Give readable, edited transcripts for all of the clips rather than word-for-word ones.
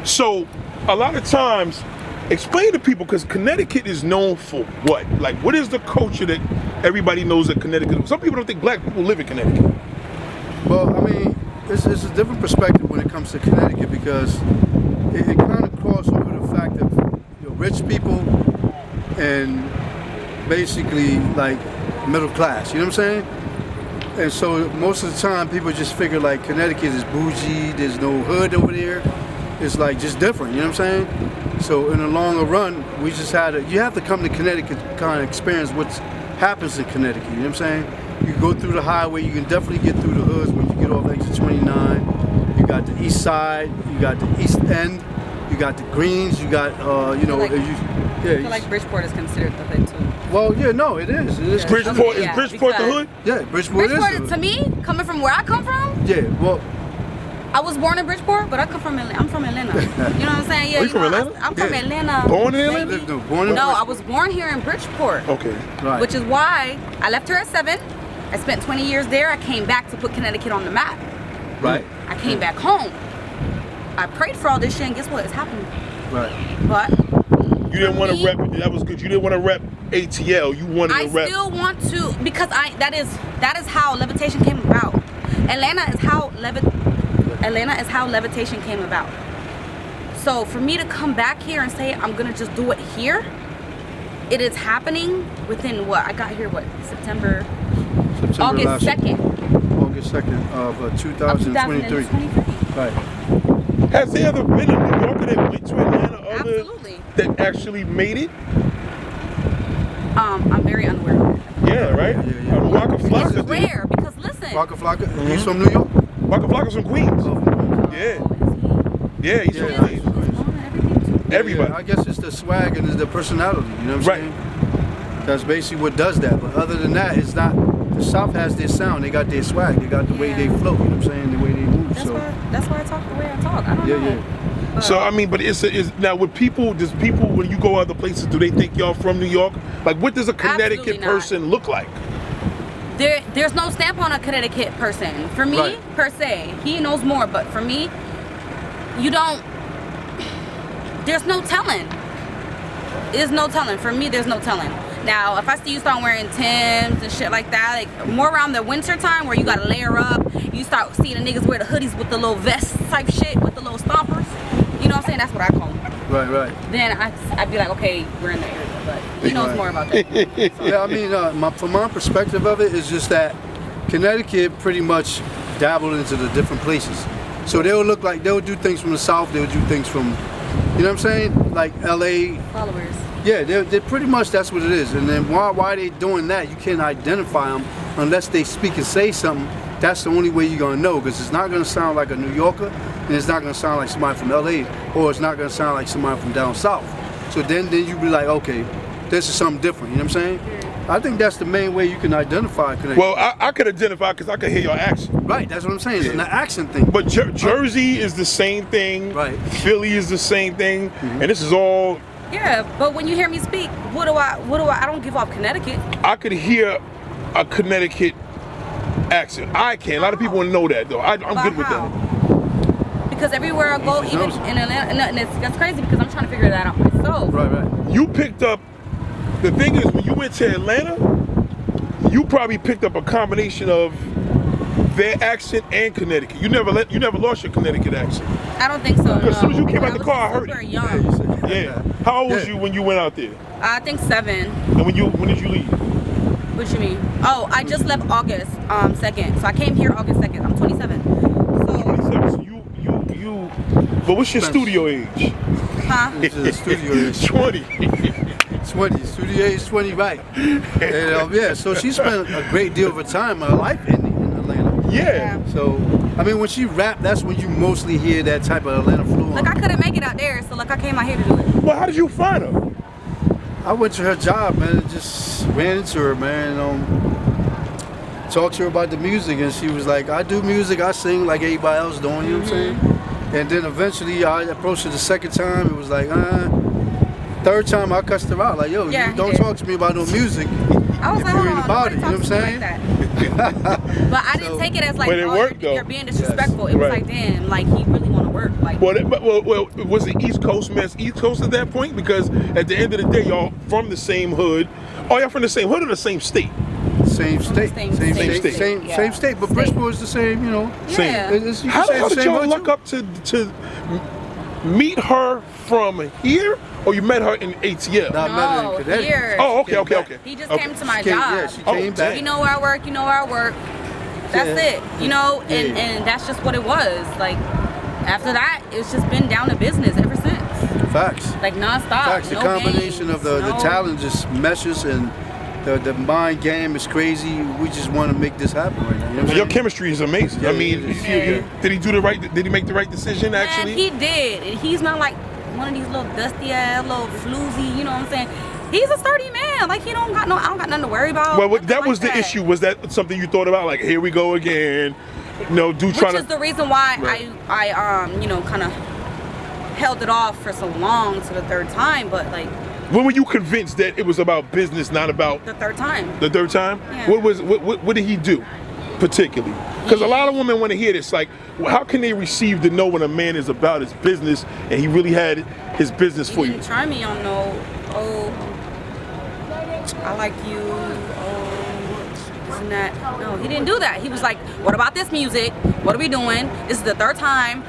So a lot of times, explain to people, because Connecticut is known for what? Like, what is the culture that everybody knows that Connecticut? Some people don't think black people live in Connecticut. Well, I mean, it's a different perspective when it comes to Connecticut because it kind of crosses over the fact of rich people and basically like middle class. You know what I'm saying? And so most of the time, people just figure like Connecticut is bougie. There's no hood over there. It's like just different. You know what I'm saying? So in the longer run, we just you have to come to Connecticut to kind of experience what happens in Connecticut. You know what I'm saying? You go through the highway, you can definitely get through the hoods when you get off exit 29. You got the east side, you got the east end, you got the greens, you got, I feel like Bridgeport is considered the hood too. Well, yeah, no, it is. It is. Bridgeport, is Bridgeport the hood? Yeah, Bridgeport is the hood. To me, coming from where I come from, yeah, well, I was born in Bridgeport, but I come from Atlanta. I'm from Atlanta. You know what I'm saying? Yeah, you from Atlanta? I'm from Atlanta. Born in Atlanta? No, I was born here in Bridgeport. Okay. Right. Which is why I left here at 7. I spent 20 years there. I came back to put Connecticut on the map. Right. I came back home. I prayed for all this shit, and guess what? It's happening. Right. But you didn't want to rep. That was good. You didn't want to rep ATL. You wanted to rep. I still want to because that is how levitation came about. Atlanta is how levitation came about. So for me to come back here and say I'm gonna just do it here, it is happening within what? I got here September August 2nd. August 2nd of 2023. Right. Has there ever been a New Yorker that went to Atlanta Absolutely. that actually made it? I'm very unaware of it. Yeah, right? Yeah. Waka Flocka did. Rare, because listen. Waka Flocka, he's from New York? Waka Flocka's from Queens. Yeah. Yeah, he's from Queens. Everybody. Yeah, I guess it's the swag and it's the personality, you know what I'm saying? That's basically what does that. But other than that, it's not. The South has their sound. They got their swag. They got the way they flow. You know what I'm saying? The way they move. That's why I talk the way I talk. I don't know. Yeah. So I mean, but it's now with people. Does people when you go other places, do they think y'all from New York? Like, what does a Connecticut person look like? There's no stamp on a Connecticut person. For me, per se, he knows more. But for me, you don't. There's no telling. There's no telling. For me, there's no telling. Now, if I see you start wearing Timbs and shit like that, like more around the winter time where you gotta layer up, you start seeing the niggas wear the hoodies with the little vest type shit with the little stompers. You know what I'm saying? That's what I call them. Right. Then I'd be like, okay, we're in the area, but he knows more about that. Yeah, I mean, from my perspective of it, is just that Connecticut pretty much dabbled into the different places. So they'll do things from the South, they'll do things from, you know what I'm saying? Like LA. Followers. Yeah, they're pretty much that's what it is. And then why they doing that? You can't identify them unless they speak and say something. That's the only way you're gonna know, because it's not gonna sound like a New Yorker, and it's not gonna sound like somebody from LA, or it's not gonna sound like somebody from down south. So then you be like, okay, this is something different. You know what I'm saying? I think that's the main way you can identify Connecticut. Well, I could identify because I could hear your accent. Right, that's what I'm saying. It's an accent thing. But Jersey is the same thing. Right. Philly is the same thing, and this is all. Yeah, but when you hear me speak, what do I don't give off Connecticut. I could hear a Connecticut accent. I can. A lot of people want to know that though. I'm good with that. Because everywhere I go, even in Atlanta, and that's crazy because I'm trying to figure that out myself. Right. You picked up. The thing is, when you went to Atlanta, you probably picked up a combination of their accent and Connecticut. You never lost your Connecticut accent. I don't think so. As soon as you came out the car, I heard it. Young. Yeah. How old was you when you went out there? I think 7. And when did you leave? What you mean? Oh, I just left August 2nd. So I came here August 2nd. I'm 27. So 27. So you. But what's your studio age? Huh? Studio age 20. 20. Studio age 20, right? And, yeah. So she spent a great deal of her time, her life in Atlanta. Yeah. So I mean, when she rapped, that's when you mostly hear that type of Atlanta flu. Like I couldn't make it out there, so like I came out here to do it. Well, how did you find her? I went to her job, man, and just ran into her, man. Talked to her about the music, and she was like, I do music, I sing like everybody else doing, you know what I'm saying? And then eventually I approached her the second time, it was like, third time I cussed her out, like, yo, you don't talk to me about no music. I was like, hold on, about it, you know what I'm saying? Like but I didn't take it as like, but it worked, you're being disrespectful. It was like, damn, like he really want to work work. Like, Well, was it East Coast mess? East Coast at that point? Because at the end of the day, y'all from the same hood. Oh, y'all from the same hood or the same state? Same state. Same Same state. state. Same, Yeah. same state. But State. Bridgeport is the same, you know. Yeah. It's, you can How say the did same y'all hood, luck too. up to meet her from here, or you met her in ATL? Nah, I met her in no, Connecticut. here. Oh, okay. He just Okay. came to my She came- job. yeah, she Oh, came back. You know where I work, you know where I work. That's Yeah. it. You know, and, Yeah. and that's just what it was. Like, after that, it's just been down to business ever since. Facts. Like, nonstop. Facts. The no combination games, of the no- talent just meshes, and the mind game is crazy. We just want to make this happen right now. You know what I'm Your saying? chemistry is amazing. I Yeah, mean, yeah. did he do the right? Did he make the right decision? Actually, Man, he did. He's not like one of these little dusty ass, little floozy, you know what I'm saying? He's a sturdy man. Like, I don't got nothing to worry about. well, nothing that like was the that. issue. Was that something you thought about? Like, here we go again. No, dude, Which trying is to. the reason why Right. I kind of held it off for so long to the third time. But like When were you convinced that it was about business, not about the third time. the third time? Yeah. What did he do, particularly? Because a lot of women want to hear this. Like, well, how can they receive to know when a man is about his business and he really had his business He for you? didn't try me on no. Oh, I like you. Oh, this and that. No, he didn't do that. He was like, "What about this music? What are we doing? This is the third time.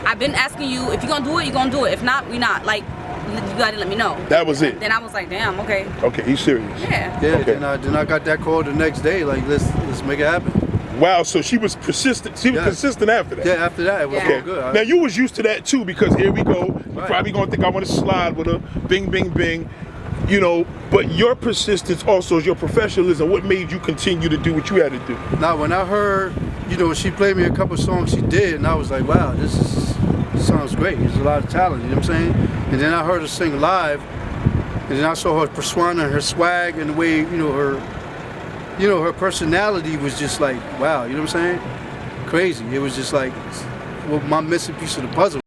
I've been asking you if you're gonna do it, you're gonna do it. If not, we not. Like, you gotta let me know." That was it. Then I was like, "Damn, okay, Okay, he's serious. yeah." Yeah. Okay. Then I got that call the next day. Like, let's make it happen. Wow, so she was persistent. She was Yeah. consistent after that. Yeah. After that, it was Yeah. all good. Now you was used to that too, because here we go. You Right. probably gonna think I want to slide with her. Bing, bing, bing. You know, but your persistence also is your professionalism. What made you continue to do what you had to do? Now, when I heard, you know, she played me a couple songs she did, and I was like, wow, this sounds great. There's a lot of talent, you know what I'm saying? And then I heard her sing live, and then I saw her persona and her swag and the way, her personality was just like, wow, you know what I'm saying? Crazy. It was just like, well, my missing piece of the puzzle.